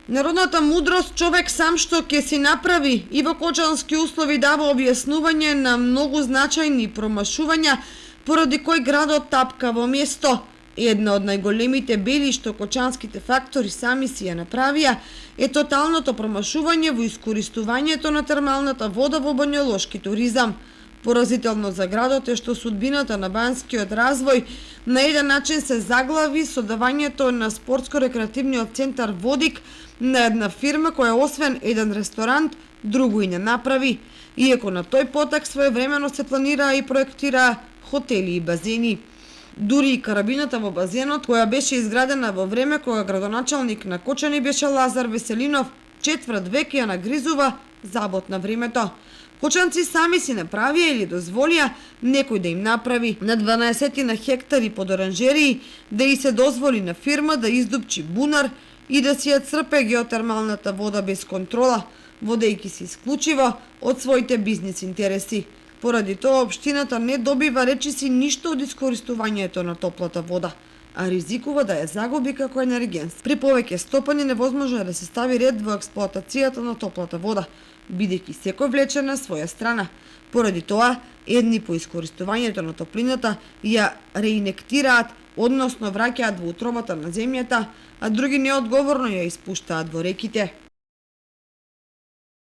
Народната мудрост човек сам што ќе си направи и во кочански услови дава објаснување на многу значајни промашувања поради кој градот тапка во место. Една од најголемите бели што кочанските фактори сами си ја направија е тоталното промашување во искористувањето на термалната вода во бањолошки туризам. Поразително за градот е што судбината на банскиот развој на еден начин се заглави со давањето на спортско-рекреативниот центар Водик на една фирма која освен еден ресторант, друго и не направи, иако на тој потек своевремено се планираа и проектираа хотели и базени. Дури и карабината во базенот, која беше изградена во време кога градоначалник на Кочани беше Лазар Веселинов, четврт век ја нагризува забот на времето. Кочанци сами си направија или дозволија некој да им направи на 12 на хектари под оранжерии, да и се дозволи на фирма да издупчи бунар и да си ја црпе геотермалната вода без контрола, водејќи се исклучиво од своите бизнис интереси. Поради тоа општината не добива речиси ништо од искористувањето на топлата вода, а ризикува да ја загуби како енергенс. При повеќе стопани невозможно да се стави ред во експлоатацијата на топлата вода, бидејќи секој влече на своја страна. Поради тоа, едни по искористувањето на топлината ја реинектираат, односно враќаат во утробата на земјата, а други неодговорно ја испуштаат во реките.